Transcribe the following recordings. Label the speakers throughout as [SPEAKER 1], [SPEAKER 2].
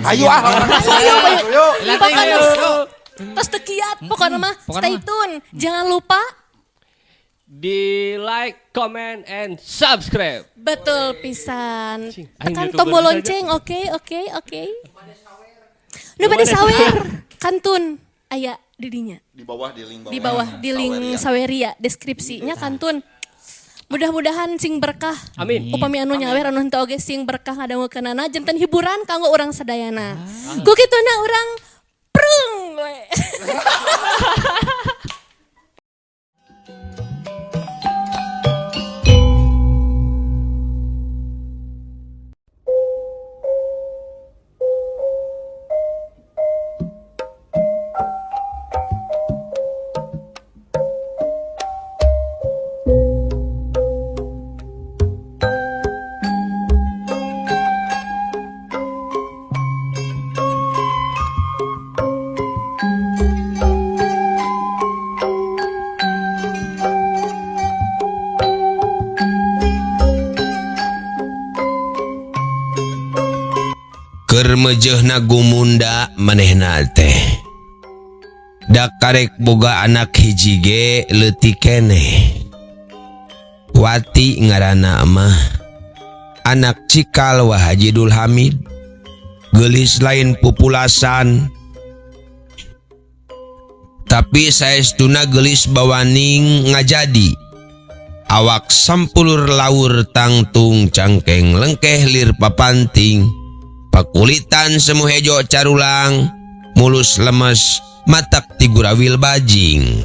[SPEAKER 1] Ayo
[SPEAKER 2] Ayo.
[SPEAKER 3] Terus tekiat pokoknya mah stay tune. Jangan lupa
[SPEAKER 4] di like, comment, and subscribe.
[SPEAKER 3] betul pisan.
[SPEAKER 4] Aing
[SPEAKER 3] Tekan
[SPEAKER 4] YouTuber
[SPEAKER 3] tombol
[SPEAKER 4] saja.
[SPEAKER 3] lonceng. Oke. Nu bade sawer. Kantun aya didinya.
[SPEAKER 1] Di bawah di link
[SPEAKER 3] Di bawah di link Saweria deskripsinya kantun. Mudah-mudahan sing berkah.
[SPEAKER 4] Amin.
[SPEAKER 3] Upami anu nyawer anu henteu oge sing berkah ngadangukeunana janten hiburan kanggo urang sadayana. Ku kituna urang prung we.
[SPEAKER 5] Keur meujeuhna gumunda manehna teh da karek boga anak hiji ge leutik keneh. Wati ngaranna mah anak cikal Wahajidul Hamid geulis lain pupulasan tapi saestuna geulis bawaning ngajadi awak sampulur laur tangtung cangkeng lengkeh lir papanting pakulitan semu hejo carulang mulus lemes matak tigurawil bajing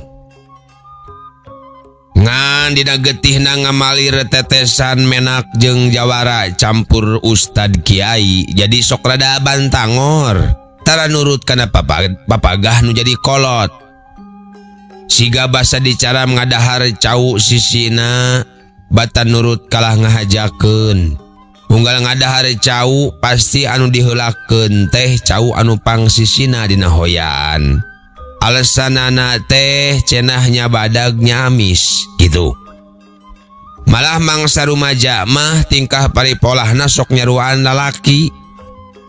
[SPEAKER 5] ngan dina getihna ngamalir tetesan menak jeung jawara campur ustad kiai jadi sok rada bantangor tara nurut kana papagah nu jadi kolot siga basa dicara ngadahar cau sisina batan nurut kalah ngahajakeun. Unggal ngadahar cau pasti anu diheulakeun teh cau anu pangsisina dina hoyaan. Alesanana teh cenahnya badagnya amis gitu. Malah mangsa rumaja mah tingkah paripolahna sok nyaruan lalaki.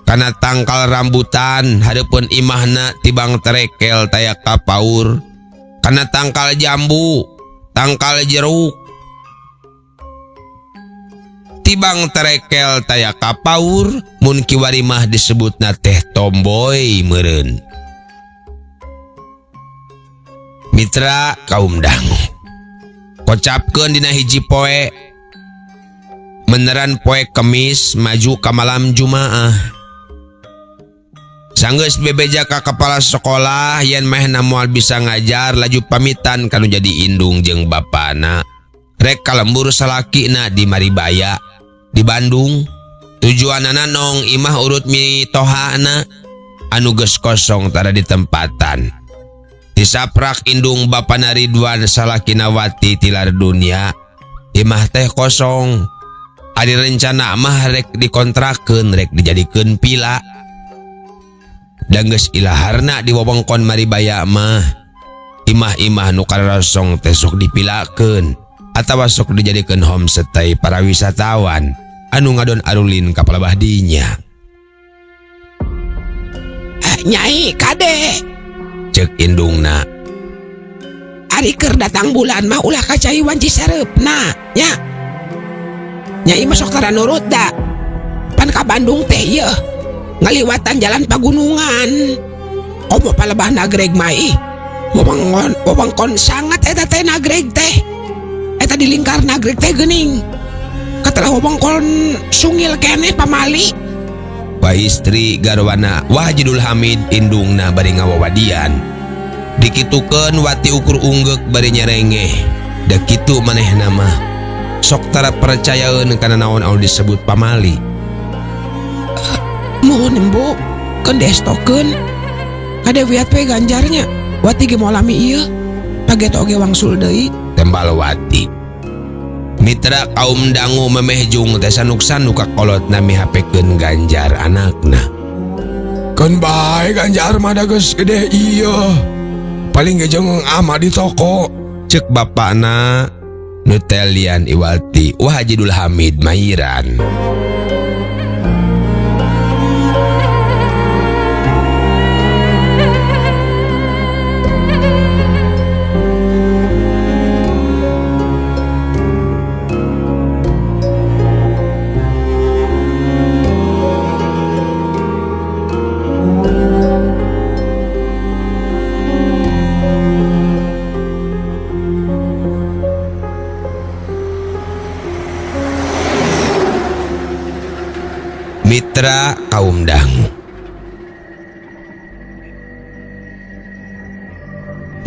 [SPEAKER 5] Kana tangkal rambutan hareupeun imahna tibang terekel taya kapaur. Kana tangkal jambu, tangkal jeruk tibang terekel taya kapaur mun kiwari mah disebutna teh tomboy meureun. Mitra kaum dangu kocapkeun dina hiji poe meneran poe Kemis maju ka malam Jumaah sanggeus bebeja ka kepala sekolah yen mehna moal bisa ngajar laju pamitan kanu jadi indung jeung bapana rek kalembur salakina di Maribaya di Bandung tujuanana nong imah urut mitohana anu geus kosong tara di tempatan disaprak indung bapana Ridwan salakina wati tilar dunia imah teh kosong adi rencana mah rek dikontrakeun rek dijadikeun pila dan geus ilaharna di wewengkon Maribaya mah imah-imah nu karosong teh sok dipilakeun atawa sok dijadikeun homestay para wisatawan anu ngadon arulin ka palebah dinya. Nyai kade ceuk indungna ari keur datang bulan mah ulah ka Caiwan Cisareupna nya nyai mah sok tara nurut da pan ka Bandung teh yeuh ngaliwatan jalan pagunungan komo palebah nagreg mai wewengkon sangat eta teh nagreg teh eta di lingkar nagreg teh geuning katalah wewengkon sungil keneh pamali wa istri garwana Wahajidul Hamid indungna bari ngawawadian dikitukeun wati ukur unggek bari nyerengeh da kitu manehna mah sok tara percayaeun kana naon anu disebut pamali. Mohon embu keun destokeun kade wiat we ganjarnya wati ge moal lami ieu paget oge wangsul deui tembal wati. Mitra kaum dangu memehjung teh sanuk-sanuk ka kolotna mihapekeun ganjar anakna. Keun bae ganjar mah da geus gede ieu paling ge jeung ama di toko ceuk bapana nu telian iwalti Wahajidul Hamid Mairan.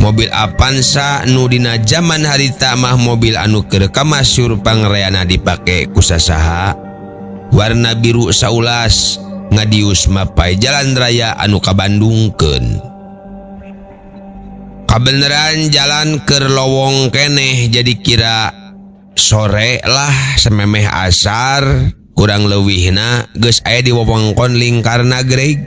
[SPEAKER 5] Mobil Avanza nu dina zaman harita mah mobil anu keur kamasyur pangreana dipake ku sasaha. Warna biru saulas ngadius mapai jalan raya anu kabandungkeun. Kabeneran jalan keur lowong keneh jadi kira sore lah sememeh asar kurang leuwihna geus aya di wewengkon lingkar nagreg.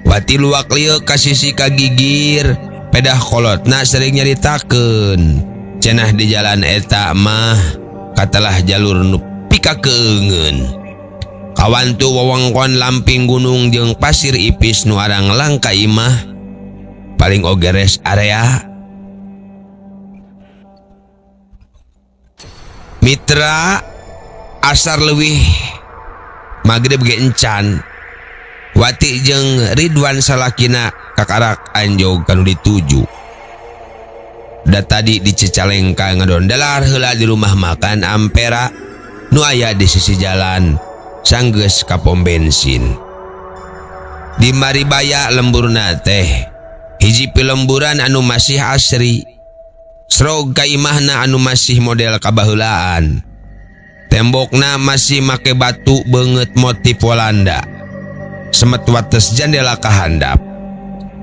[SPEAKER 5] Wati luak lieu ka sisi kagigir pedah kolotna sering nyaritakeun cenah di jalan eta mah katalah jalur nu pikakeungeun. Kawan tu wewengkon lamping gunung jeung pasir ipis nu arang langka imah paling ogeres area. Mitra asar leuwih magrib ge encan Wati jeung Ridwan salakina kakarak anjog kanu dituju. Da tadi di Cicalengka ngadondalar heula di rumah makan Ampera nu aya di sisi jalan sanggeus ka pom bensin. Di Maribaya lemburna teh hiji pilemburan anu masih asri. Srog ka imahna anu masih model kabaheulaan. Tembokna masih make batu beungeut motif Walanda. Semet wates jendela kahandap.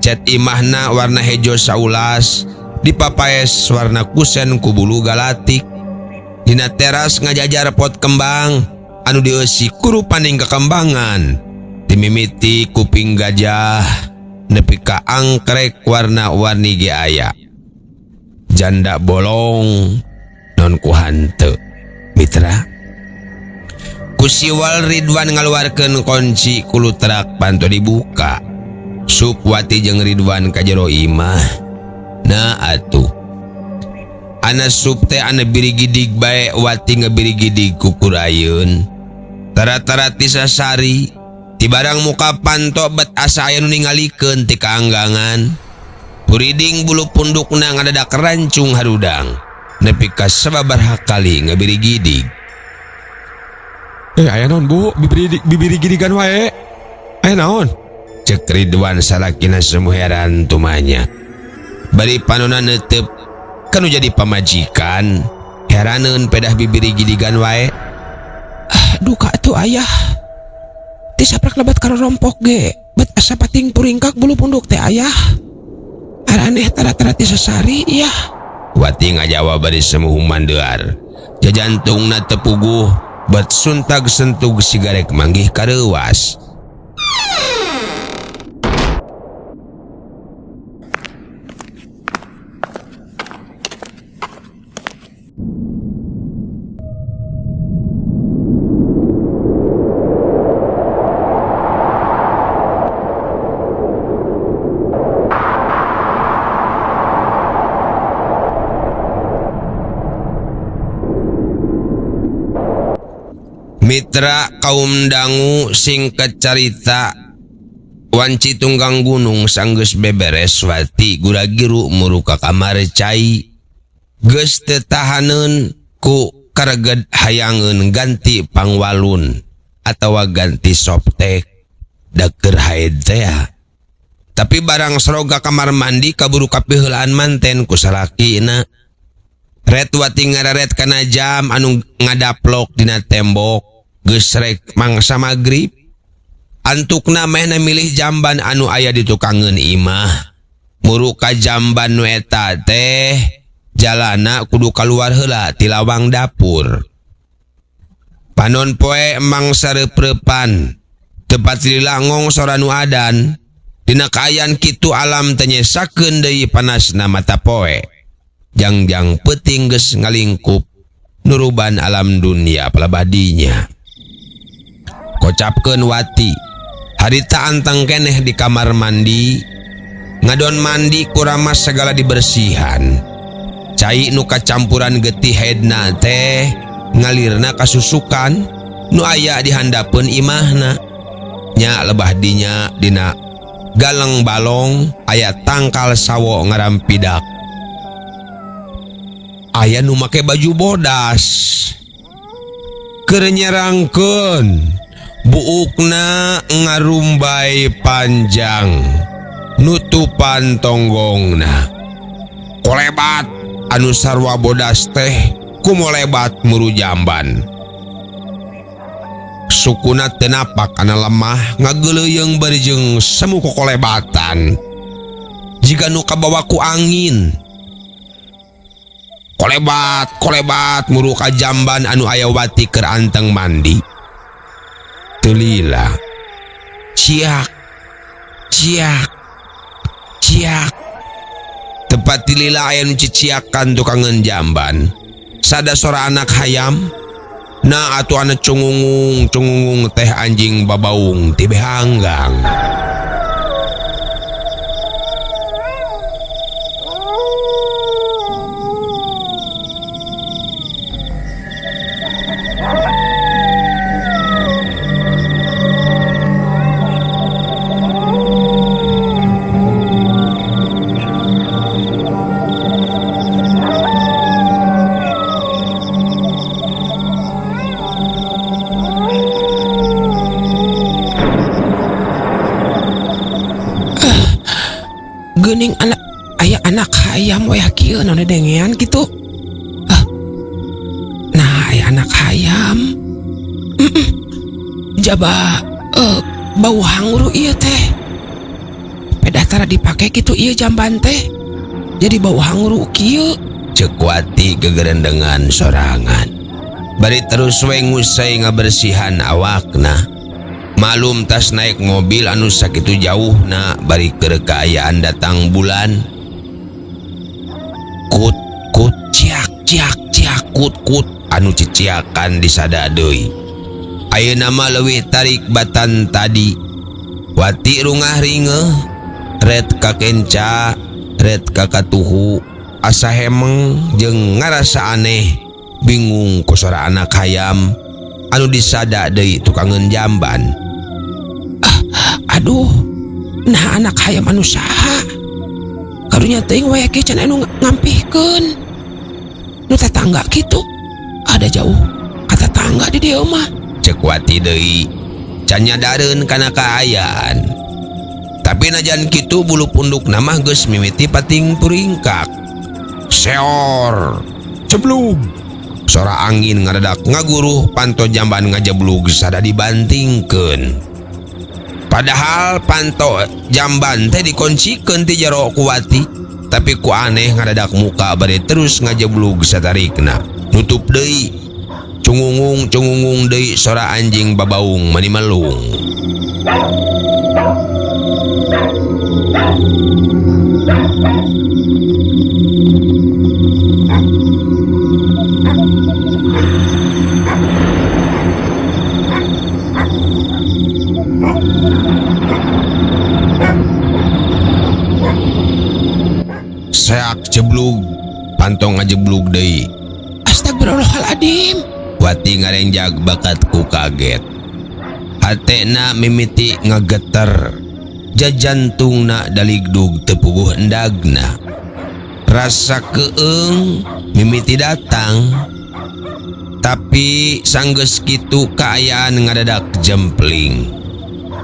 [SPEAKER 5] Cat imahna warna hejo saulas, dipapaes warna kusen ku bulu galatik. Dina teras ngajajar pot kembang anu dieusi kurupaning kekembangan. Dimimiti kuping gajah nepi ka angkrek warna-warni ge aya. Janda bolong non ku hanteu. Mitra Kusiwal Ridwan ngaluarkeun kunci kulu terak panto dibuka. Sup Wati jeung Ridwan ka jero imah. Nah atuh. Ana sup teh anu birigidig bae Wati ngabirigidig ku kurayeun. Tara-tara ti sasari ti barang muka panto bet asa aya nu ningalikeun ti kaanggangan. Puriding bulu pundukna ngadadak rancung harudang. Nepi ka sababaraha kali ngabirigidig.
[SPEAKER 1] Aya naon bu, bibiri gidigan wae. Aya naon?
[SPEAKER 5] Cek Ridwan salakina semuheran tumanya. Bari panonna neuteup kanu jadi pamajikan. Heraneun pedah bibiri gidigan wae.
[SPEAKER 1] Duka atuh ayah. Ti saprak lebat karorompok ge. Bet asa pating puringkak bulu punduk teh ayah. Araneh tara-tara ti sasari ya.
[SPEAKER 5] Wati ngajawab bari semuh mandear. Jajantungna teu puguh. Bet suntag sentug sigarek manggih kareuwas. Mitra kaum dangu singkat carita. Wanci tunggang gunung sanggeus beberes Wati gura-giru muru ka kamar cai. Geus teu tahaneun ku kareged hayangeun ganti pangwalun atawa ganti soptek da keur haid teh. Tapi barang sroga kamar mandi kaburu kapiheulaan manten ku salakina. Ret Wati ngararet kana jam anu ngadaplok dina tembok. Geus rek mangsa magrib. Antukna mehna milih jamban anu aya di tukangeun imah. Muru ka jamban nu eta teh jalana kudu kaluar heula ti lawang dapur. Panon poe emang sareupreupan teu pati langong sora nu adan. Dina kaayan kitu alam teh nyesakeun deui panasna mata poe. Jangjang peuting geus ngalingkup nuruban alam dunia palabadinya. Kocapkeun Wati harita anteng keneh di kamar mandi. Ngadon mandi kuramas segala dibersihan. Cai nu kacampuran getih haidna teh ngalirna kasusukan nu aya di handapeun imahna. Nya lebah dinya dina galeng balong aya tangkal sawo ngarampidak. Aya nu make baju bodas keur nyerangkeun buukna ngarumbay panjang nutupan tonggongna. Kolebat anu sarwa bodas teh kumolebat muru jamban. Sukuna tenapak kana lemah ngageleuyeng bari jeung semu kokolebatan. Jika nu kabawa ku angin. Kolebat muru ka jamban anu aya wati keur anteng mandi. Teu lila. Ciak. Tepat di lila aya nu ciciakan tukangan jamban. Sada sora anak hayam. Na atuh anak cungungung teh anjing babaung ti behanggang.
[SPEAKER 1] Geuning anak hayam we kieu nu dengean kitu. Nah, aya anak hayam. Jaba bau hanguru ieu teh. Pedah tara dipake kitu ieu jamban teh. Jadi bau hanguru kieu.
[SPEAKER 5] Ceuk Wati gegerendengan sorangan. Bari terus we ngusai ngabersihan awakna. Malum tas naik mobil anu sakitu jauhna bari keur kaayaan datang bulan. Kut ciak kut anu ciciakan disada deui. Ayeuna mah leuwih tarik batan tadi. Wati rungah ringeuh, red ka kenca, red ka katuhu, asa hemeng jeung ngarasa aneh, bingung ku sora anak hayam anu disada deui tukangeun jamban.
[SPEAKER 1] Aduh, nah anak hayam anu saha? Karunya teuing we ke can anu ngampihkeun. Nu tetangga kitu. Ada jauh ka tetangga di dieu mah.
[SPEAKER 5] Ceuk Wati deui, can nyadareun kana kaayaan. Tapi najan kitu bulu pundukna mah geus mimiti pating puringkak. Seor, ceblug. Sora angin ngadadak ngaguruh panto jamban ngajeblug sada dibantingkeun. Padahal panto jamban teh dikuncikeun ti jero ku Wati, tapi ku aneh ngadadak muka bari terus ngajeblug satarikna. Nutup deui. Cungungung deui sora anjing babaung mani melung. Seak jeblug, pantong ngajeblug deui.
[SPEAKER 1] Astagfirullahaladzim.
[SPEAKER 5] Wati ngarenjag bakat ku kaget. Hatena mimiti ngageter. Jajantungna daligdug tepuguh endagna. Rasa keeng mimiti datang. Tapi sanggeus kitu kaayaan ngadadak jempling.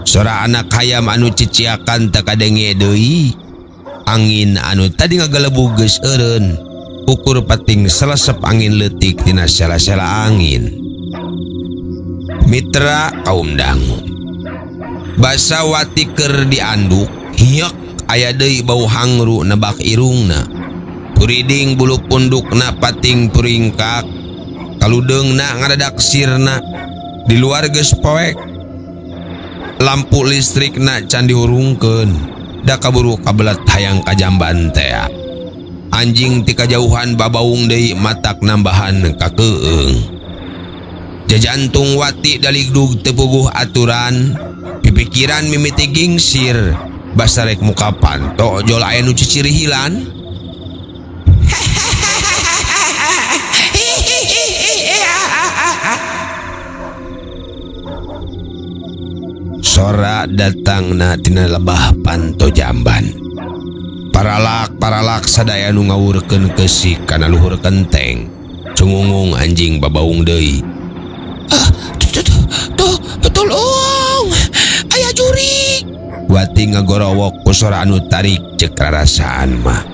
[SPEAKER 5] Sora anak hayam anu ciciakan teu kadenge deui. Angin anu tadi ngagalebug geus eureun. Ukur pating selesep angin leutik tina sela-sela angin. Mitra kaum dangu. Basa Wati keur dianduk, hiek aya deui bau hangru nebak irungna. Puriding bulu pundukna pating puringkak. Kaludeungna ngadadak sirna. Di luar geus poek. Lampu listrikna can dihurungkeun. Da kaburu kabelat hayang ka jamban teh. Anjing ti kajauhan babaung deui matak nambahan ka keung. Jajantung Wati daligdug teu puguh aturan. Pipikiran mimiti gingsir. Basa rek muka panto jol aya nu cicirihilan. Sora datangna tina lebah panto jamban. Paralak sadaya nu ngawurkeun keusik kana luhur kenteng. Cungungung anjing babaung deui.
[SPEAKER 1] Tuh. Tolong. Aya jurig.
[SPEAKER 5] Wati ngagorowok ku sora anu tarik cek rarasaan mah.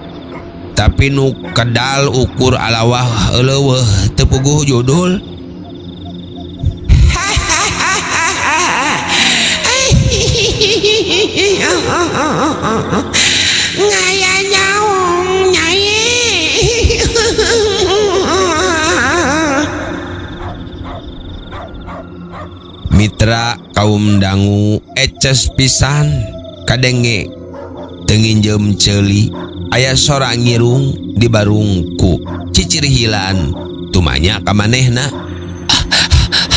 [SPEAKER 5] Tapi nu kedal ukur alawah eleuweuh teu puguh judul.
[SPEAKER 1] Ngaya nyaong nyai.
[SPEAKER 5] Mitra kaum dangu eces pisan kadenge tenginjem ceuli aya sora ngirung di barungku cicirihilan tumanya ka manehna.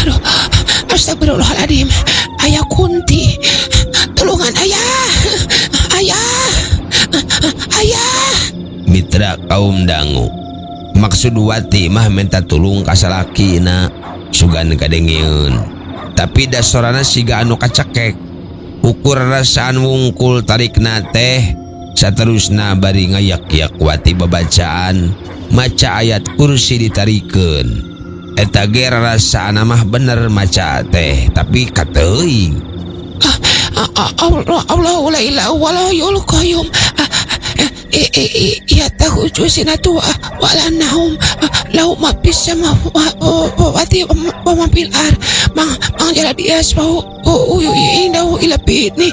[SPEAKER 1] Aduh, astagfirullahaladzim. Ayah Kunti, tolongan ayah.
[SPEAKER 5] Mitra kaum dangu maksud Wati mah minta tulung ka salakina sugan kadengieun. Tapi dasorana siga anu kacekek ukur rasaan wungkul tarikna teh saterusna bari ngayak-yak Wati babacaan maca ayat kursi ditarikeun. Eta ge rasaan mah bener maca teh tapi kateuing.
[SPEAKER 1] Allah la ilaha wala yul qayyum. Ya tahu jusinatu wala naum lau ma fis samawati wa ma fil ar mang jala dias mau indahu ila bitni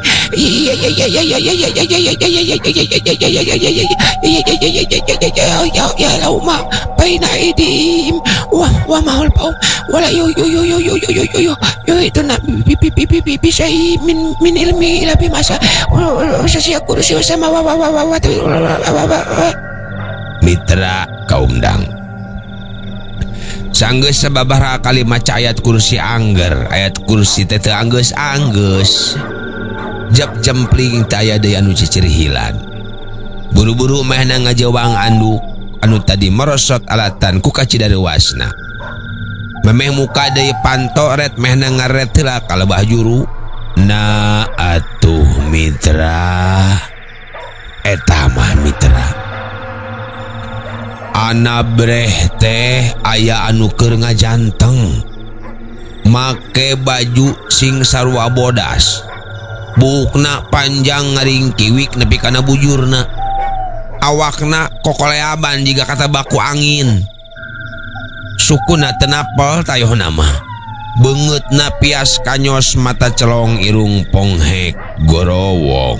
[SPEAKER 1] ya lau ma baina idim wa ma al wala yo itu na bisa min ilmi ila bimasa sasiya kursi sama wa
[SPEAKER 5] Mitra kaum dang sanggeus sababaraha kali maca ayat kursi angger ayat kursi teh teu anggeus jap jempling teu aya deui anu cicirihilan buru-buru mehna ngajawang anduk anu tadi merosot alatan ku kacidareuasna memeh muka deui pantoret mehna ngaret heula ka lebah juru. Na atuh mitra eta mah mitra ana breh teh aya anu keur ngajanteng make baju sing sarua bodas bukna panjang ngaringkiwik nepi kana bujurna awakna kokoleaban jiga kata baku angin sukuna teu napel tayohna mah beungeutna pias kanyos mata celong irung ponghek gorowong.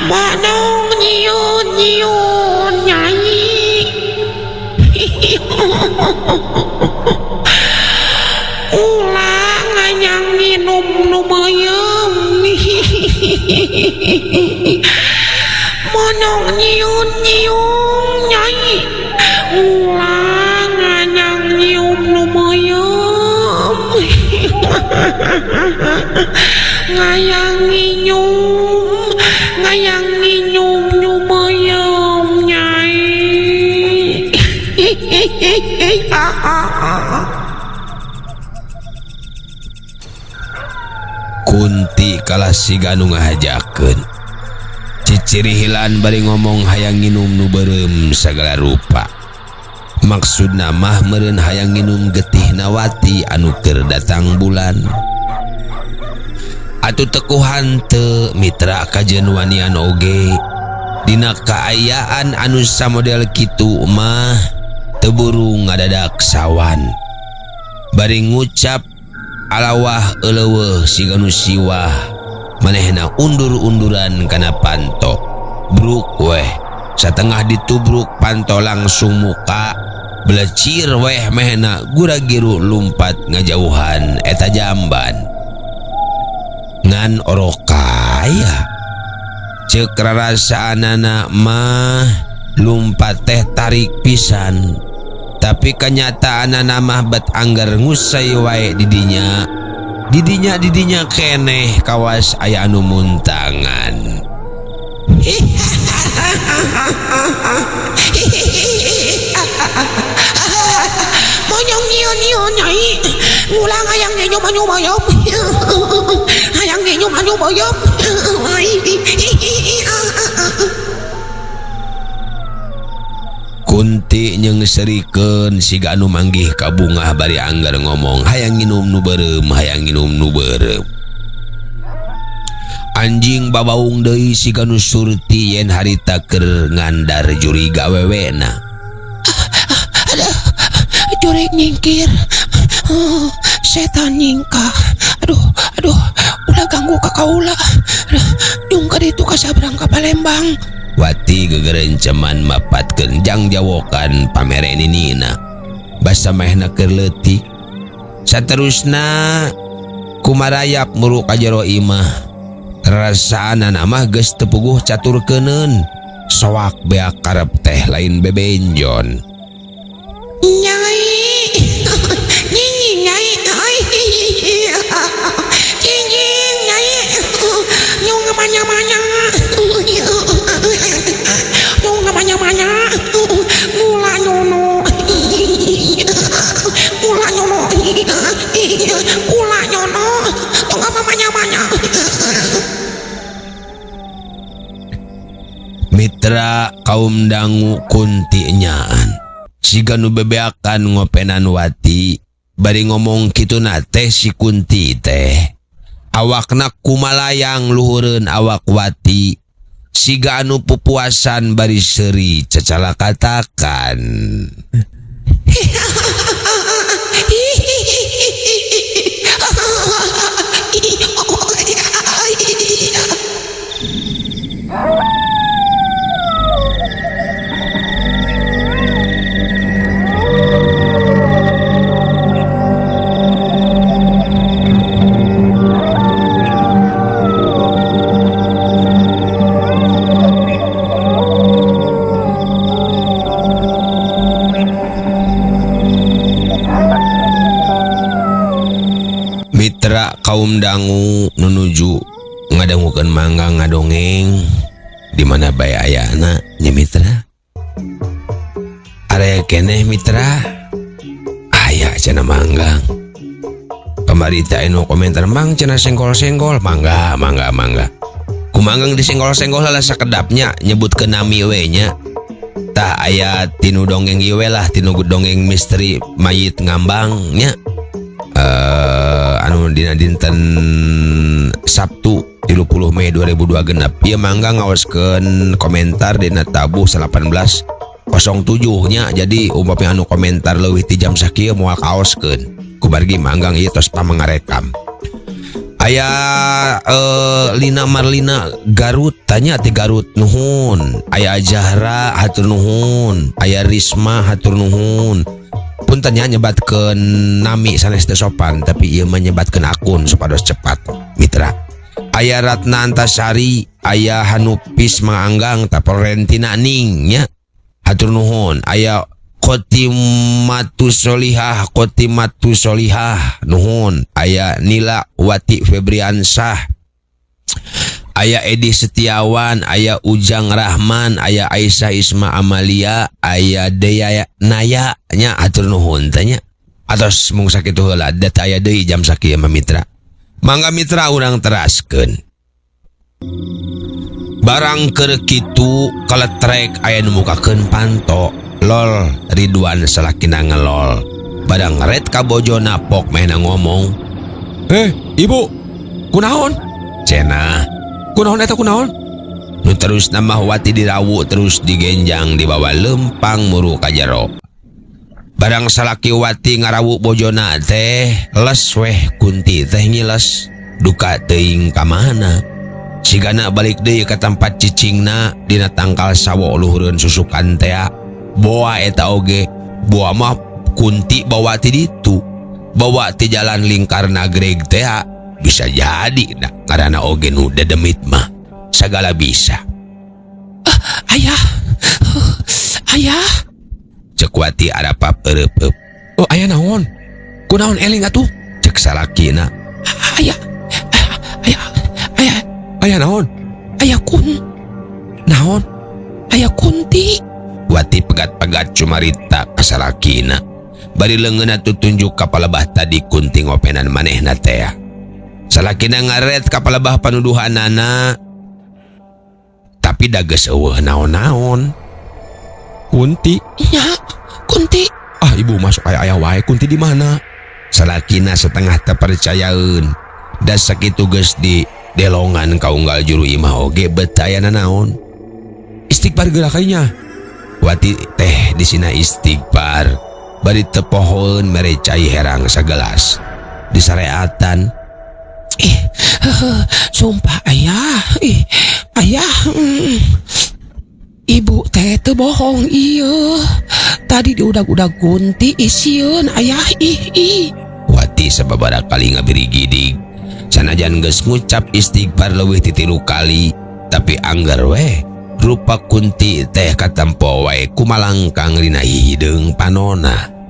[SPEAKER 1] Manong nyiun nyanyi. Ulah nganyang nginum nu meuyeuh. Manong nyiun nyanyi. Ulah nganyang nyium nu meuyeuh. Ngayang nginyum nyumayam nyai.
[SPEAKER 5] Kunti kalah siga nu ngahajakeun cicirihilan bari ngomong hayang nginum nu beureum sagala rupa maksudna mah meureun hayang nginum getihna Wati anu keur datang bulan. Atuh tekuhan teu mitra kajeun wanian oge dina kaayaan anu samodel kitu mah teu buru ngadadak sawan bari ngucap alawah eleuweuh siga nu siwah manehna undur-unduran kana panto bruk weh satengah ditubruk panto langsung muka belecir weh mehna gura-giru lumpat ngajauhan eta jamban ngan orokaya ceuk rarasaanana mah lumpat teh tarik pisan tapi kenyataanana mah bet anggar ngusai wae didinya keneh kawas aya anu muntangan.
[SPEAKER 1] Monyong nyiun nyai. Ngulang hayang nyium nyumayam. Hayang nyium nyumayam.
[SPEAKER 5] Kunti nyeng serikeun siga anu manggih ka bungah bari anggar ngomong, hayang nginum nu beureum, hayang nginum nu beureum. Anjing babaung deui siga nu surti yen harita keur ngandar juriga awewena.
[SPEAKER 1] Aduh, jurig nyingkir. Setan nyingkah. Aduh, ulah ganggu ka kaula. Yung ka ditu ka sabrang ka Palembang.
[SPEAKER 5] Wati gegerenceman mapatkeun jang jawokan pamereninina. Basa mehna keur leutik. Saterusna kumarayap muru ka jero imah. Rasaanana mah geus teu puguh caturkeuneun. Soak beak karep teh lain bebenjon.
[SPEAKER 1] Nyai. Nyai. Cincin nyai. Nyung manya-manya. Nyung manya-manya. Mula nyono. Mula nyono. Kula nyono. Tong apa manya-manya.
[SPEAKER 5] Mitra kaum dangu Kunti nyaan. Siga nu bebeakan ngopenan Wati. Bari ngomong kituna teh si Kunti teh. Awakna kumalayang luhureun awak Wati. Siga anu pupuasan bari seuri cacala katakan. Mitra kaum dangu nunuju ngadangukeun mangga ngadongeng di mana bae ayana nya Mitra. Area keneh Mitra. Aya cenah manggang. Kamari teh anu komentar mang cenah senggol-senggol mangga. Kumanggang disenggol-senggol lah sakedapnya nyebutkeun nami we nya. Tah aya tinu dongeng ieu we lah tinu dongeng misteri mayit ngambang nya. Anu dina dinten Sabtu 30 Mei 2002 genep. Ieu mangga ngaoskeun komentar dina tabuh 1807 nya. Jadi umpami anu komentar leuwih ti jam sakieu moal kaoskeun. Kubargi manggang ieu tos pamangarekam. Aya Lina Marlina Garut tanya ti Garut nuhun. Aya Zahra hatur nuhun. Aya Risma hatur nuhun. Puntennya nyebatkeun nami sanes teu sopan tapi ieu menyebatkeun akun supados cepat Mitra. Aya Ratna Antasari, aya Hanupis Manganggang Taporentina Ning nya. Hatur nuhun. Aya Khotimatu Solihah nuhun. Aya Nila Wati Febriansah. Aya Edi Setiawan, aya Ujang Rahman, aya Aisyah Isma Amalia, aya Dea Naya nya atur nuhun tanya. Atos mung sakitu heula data aya deui jam sakieu mah Mitra. Mangga Mitra urang teraskeun. Barang keur kitu kaletrek aya nu mukakeun panto. Lol Ridwan salakina ngelol. Badang ret ka bojona pok mehna ngomong. Ibu, kunaon? Cenah. Kunaon eta kunaon? Nu terus nama Wati dirawu terus digenjang dibawa lempang muru ka jero. Barang salaki Wati ngarawu bojona teh les weh Kunti teh ngiles. Duka teuing ka mana? Sigana balik deui ka tempat cicingna dina tangkal sawo luhureun susukan teh. Boa eta oge. Boa mah Kunti bawa ti ditu. Bawa ti jalan lingkar nagreg teh. Bisa jadi nak karena oge nu dedemit mah segala bisa.
[SPEAKER 1] Ayah.
[SPEAKER 5] Cek Wati arapap eureup. Oh aya naon? Kunaon eling atuh? Cek salakina.
[SPEAKER 1] Ayah.
[SPEAKER 5] Aya naon?
[SPEAKER 1] Ayah naon? Ayah Kunti.
[SPEAKER 5] Wati pegat-pegat cumarita ka salakina. Bari leungeunna tutunjuk ka palebah tadi Kunti ngopenan manehna teh. Salakina ngaret ka palebah panuduhanana. Tapi da geus eueuh naon-naon. Kunti.
[SPEAKER 1] Nya, Kunti.
[SPEAKER 5] Ah, ibu masuk aya wae Kunti di mana? Salakina setengah terpercayaeun. Da sakitu geus di delongan kaunggal juru imah oge betayana naon. Istighfar geura kaynya. Wati teh di sina istighfar. Bari teu pohon mere cai herang sagelas. Di sareatan.
[SPEAKER 1] Sumpah ayah. Ayah. Ibu teh teu bohong ieu. Tadi diudag-udag Kunti isieun ayah.
[SPEAKER 5] Wati sababaraha kali ngabiri gidig. Sanajan geus ngucap istighfar leuwih ti 3 kali, tapi anggar we rupa Kunti teh katempo wae kumalangkang dina hideung panona.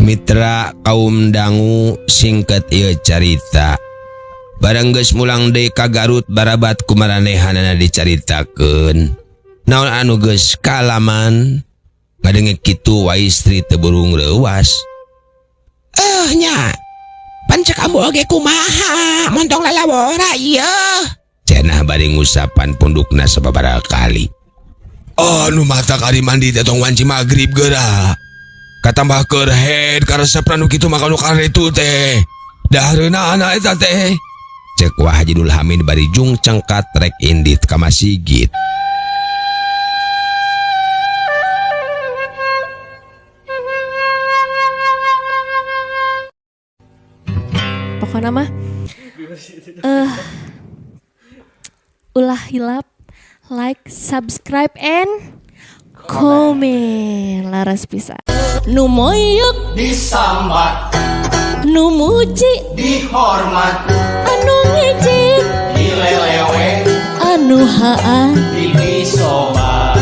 [SPEAKER 5] Mitra kaum dangu singket ieu carita. Barang geus mulang deui ka Garut barabat kumaranehanana dicaritakeun. Naon anu geus kalaman ngadenge kitu wae istri teu burung leuwas.
[SPEAKER 1] Nya. Pan cek ambu oge kumaha montong lalawora ieu.
[SPEAKER 5] Cenah bari ngusapan pundukna sababaraha kali. Anu mata kari mandi teh tong wanci magrib geura. Katambah keur head karesep nu kitu maka nu karetu teh. Dahareuna anak eta teh. Cek Wah Hajidul Hamid bari jung cengkat rek indit ka masigit.
[SPEAKER 3] Pokoknya mah ulah hilap, like, subscribe, and komen. Laras pisan. Nu moyok
[SPEAKER 2] Disambat,
[SPEAKER 3] nu muji
[SPEAKER 2] dihormat,
[SPEAKER 3] anu ngijik
[SPEAKER 2] dilelewe,
[SPEAKER 3] anu haan
[SPEAKER 2] disobat.